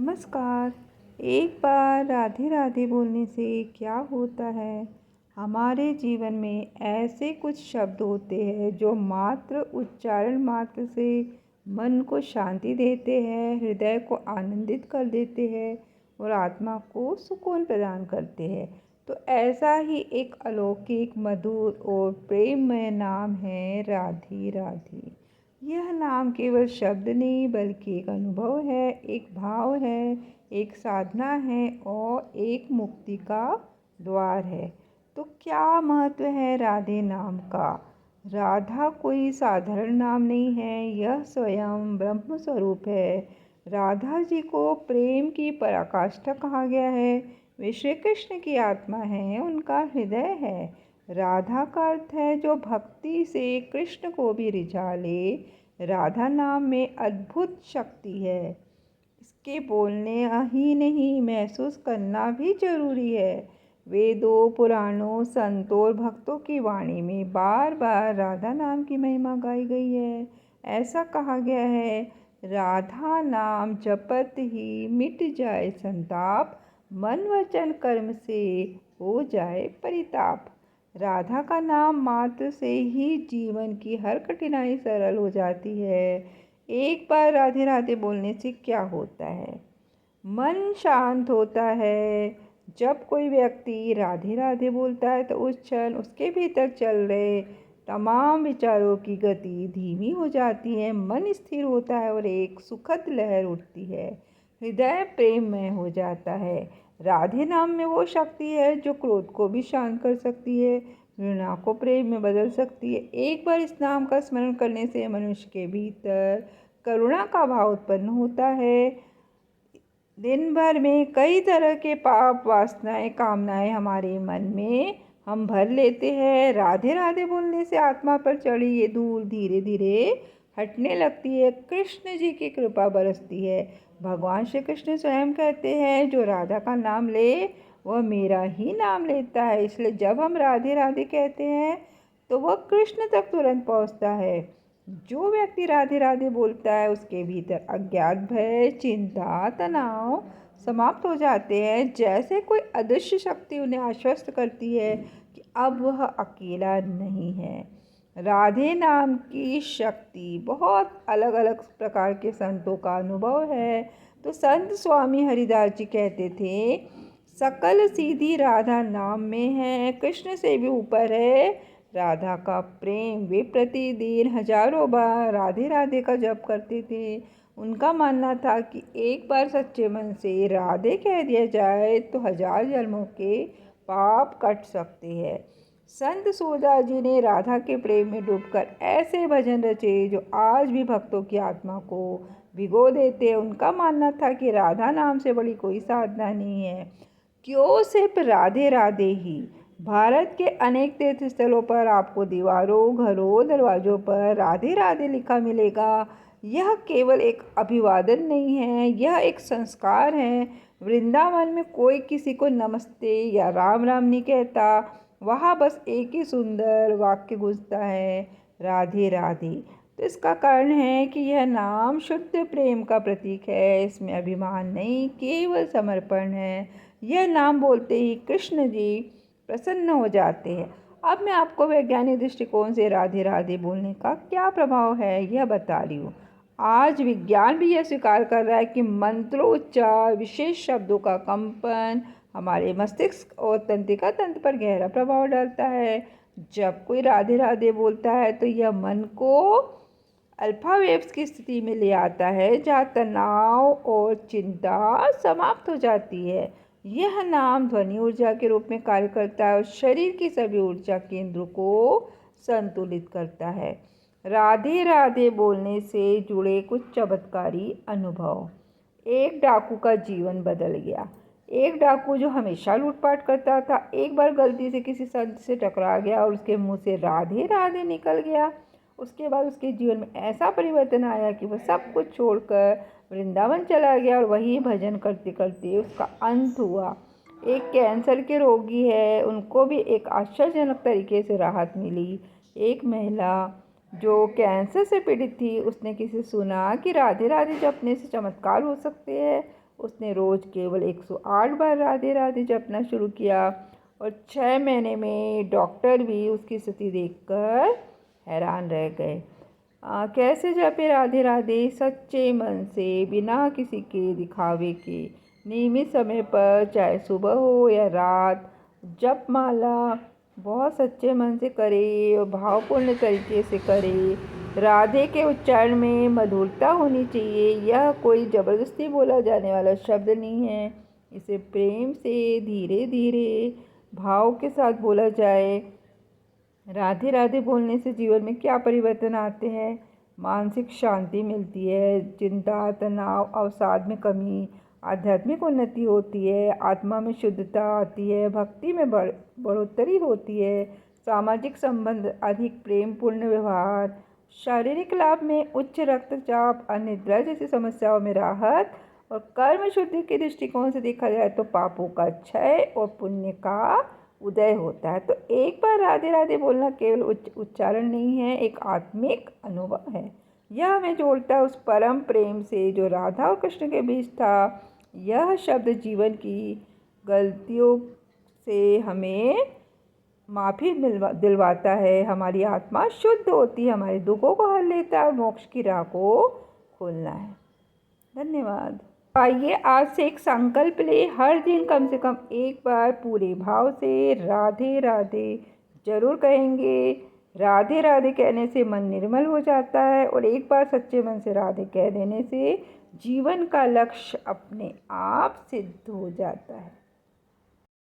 नमस्कार। एक बार राधे राधे बोलने से क्या होता है, हमारे जीवन में ऐसे कुछ शब्द होते हैं जो मात्र उच्चारण मात्र से मन को शांति देते हैं, हृदय को आनंदित कर देते हैं और आत्मा को सुकून प्रदान करते हैं। तो ऐसा ही एक अलौकिक, मधुर और प्रेममय नाम है राधे राधे। यह नाम केवल शब्द नहीं बल्कि एक अनुभव है, एक भाव है, एक साधना है और एक मुक्ति का द्वार है। तो क्या महत्व है राधे नाम का? राधा कोई साधारण नाम नहीं है, यह स्वयं ब्रह्म स्वरूप है। राधा जी को प्रेम की पराकाष्ठा कहा गया है। वे श्री कृष्ण की आत्मा है, उनका हृदय है। राधा का अर्थ है जो भक्ति से कृष्ण को भी रिझा ले। राधा नाम में अद्भुत शक्ति है। इसके बोलने ही नहीं, महसूस करना भी जरूरी है। वेदों, पुराणों, संतों और भक्तों की वाणी में बार बार राधा नाम की महिमा गाई गई है। ऐसा कहा गया है, राधा नाम जपत ही मिट जाए संताप, मन वचन कर्म से हो जाए परिताप। राधा का नाम मात्र से ही जीवन की हर कठिनाई सरल हो जाती है। एक बार राधे राधे बोलने से क्या होता है? मन शांत होता है। जब कोई व्यक्ति राधे राधे बोलता है तो उस क्षण उसके भीतर चल रहे तमाम विचारों की गति धीमी हो जाती है, मन स्थिर होता है और एक सुखद लहर उठती है। हृदय प्रेममय हो जाता है। राधे नाम में वो शक्ति है जो क्रोध को भी शांत कर सकती है, घृणा को प्रेम में बदल सकती है। एक बार इस नाम का स्मरण करने से मनुष्य के भीतर करुणा का भाव उत्पन्न होता है। दिन भर में कई तरह के पाप, वासनाएं, कामनाएं हमारे मन में हम भर लेते हैं। राधे राधे बोलने से आत्मा पर चढ़ी ये धूल धीरे धीरे हटने लगती है, कृष्ण जी की कृपा बरसती है। भगवान श्री कृष्ण स्वयं कहते हैं, जो राधा का नाम ले वह मेरा ही नाम लेता है। इसलिए जब हम राधे राधे कहते हैं तो वह कृष्ण तक तुरंत पहुंचता है। जो व्यक्ति राधे राधे बोलता है उसके भीतर अज्ञात भय, चिंता, तनाव समाप्त हो जाते हैं। जैसे कोई अदृश्य शक्ति उन्हें आश्वस्त करती है कि अब वह अकेला नहीं है। राधे नाम की शक्ति बहुत अलग अलग प्रकार के संतों का अनुभव है। तो संत स्वामी हरिदास जी कहते थे, सकल सीधी राधा नाम में है, कृष्ण से भी ऊपर है राधा का प्रेम। वे प्रतिदिन हजारों बार राधे राधे का जप करते थे। उनका मानना था कि एक बार सच्चे मन से राधे कह दिया जाए तो हजार जन्मों के पाप कट सकते हैं। संत सूरदास जी ने राधा के प्रेम में डूबकर ऐसे भजन रचे जो आज भी भक्तों की आत्मा को भिगो देते। उनका मानना था कि राधा नाम से बड़ी कोई साधना नहीं है। क्यों सिर्फ राधे राधे ही? भारत के अनेक तीर्थ स्थलों पर आपको दीवारों, घरों, दरवाजों पर राधे राधे लिखा मिलेगा। यह केवल एक अभिवादन नहीं है, यह एक संस्कार है। वृंदावन में कोई किसी को नमस्ते या राम राम नहीं कहता, वहाँ बस एक ही सुंदर वाक्य गूंजता है, राधे राधे। तो इसका कारण है कि यह नाम शुद्ध प्रेम का प्रतीक है। इसमें अभिमान नहीं, केवल समर्पण है। यह नाम बोलते ही कृष्ण जी प्रसन्न हो जाते हैं। अब मैं आपको वैज्ञानिक दृष्टिकोण से राधे राधे बोलने का क्या प्रभाव है यह बता रही हूँ। आज विज्ञान भी यह स्वीकार कर रहा है कि मंत्रोच्चार, विशेष शब्दों का कंपन हमारे मस्तिष्क और तंत्रिका तंत्र पर गहरा प्रभाव डालता है। जब कोई राधे राधे बोलता है तो यह मन को अल्फा वेव्स की स्थिति में ले आता है, जहाँ तनाव और चिंता समाप्त हो जाती है। यह नाम ध्वनि ऊर्जा के रूप में कार्य करता है और शरीर की सभी ऊर्जा केंद्रों को संतुलित करता है। राधे राधे बोलने से जुड़े कुछ चमत्कारी अनुभव। एक डाकू का जीवन बदल गया। एक डाकू जो हमेशा लूटपाट करता था, एक बार गलती से किसी संत से टकरा गया और उसके मुंह से राधे राधे निकल गया। उसके बाद उसके जीवन में ऐसा परिवर्तन आया कि वह सब कुछ छोड़कर वृंदावन चला गया और वही भजन करते करते उसका अंत हुआ। एक कैंसर के रोगी है, उनको भी एक आश्चर्यजनक तरीके से राहत मिली। एक महिला जो कैंसर से पीड़ित थी, उसने किसी सुना कि राधे राधे जपने से चमत्कार हो सकते हैं। उसने रोज़ केवल 108 बार राधे राधे जपना शुरू किया और 6 महीने में डॉक्टर भी उसकी स्थिति देखकर हैरान रह गए। कैसे जपे राधे राधे? सच्चे मन से, बिना किसी के दिखावे के, नियमित समय पर, चाहे सुबह हो या रात। जप माला बहुत सच्चे मन से करे और भावपूर्ण तरीके से करे। राधे के उच्चारण में मधुरता होनी चाहिए। यह कोई ज़बरदस्ती बोला जाने वाला शब्द नहीं है। इसे प्रेम से, धीरे धीरे, भाव के साथ बोला जाए। राधे राधे बोलने से जीवन में क्या परिवर्तन आते हैं? मानसिक शांति मिलती है, चिंता, तनाव, अवसाद में कमी, आध्यात्मिक उन्नति होती है, आत्मा में शुद्धता आती है, भक्ति में बढ़ोतरी होती है, सामाजिक संबंध अधिक प्रेमपूर्ण व्यवहार, शारीरिक लाभ में उच्च रक्तचाप, अनिद्रा जैसी समस्याओं में राहत और कर्म शुद्धि के दृष्टिकोण से देखा जाए तो पापों का क्षय और पुण्य का उदय होता है। तो एक बार राधे राधे बोलना केवल उच्चारण नहीं है, एक आत्मिक अनुभव है। यह हमें जोड़ता है उस परम प्रेम से जो राधा और कृष्ण के बीच था। यह शब्द जीवन की गलतियों से हमें माफ़ी दिलवाता है, हमारी आत्मा शुद्ध होती है, हमारे दुखों को हर लेता है और मोक्ष की राह को खोलना है। धन्यवाद। आइए आज से एक संकल्प ले, हर दिन कम से कम एक बार पूरे भाव से राधे राधे जरूर कहेंगे। राधे राधे कहने से मन निर्मल हो जाता है और एक बार सच्चे मन से राधे कह देने से जीवन का लक्ष्य अपने आप सिद्ध हो जाता है।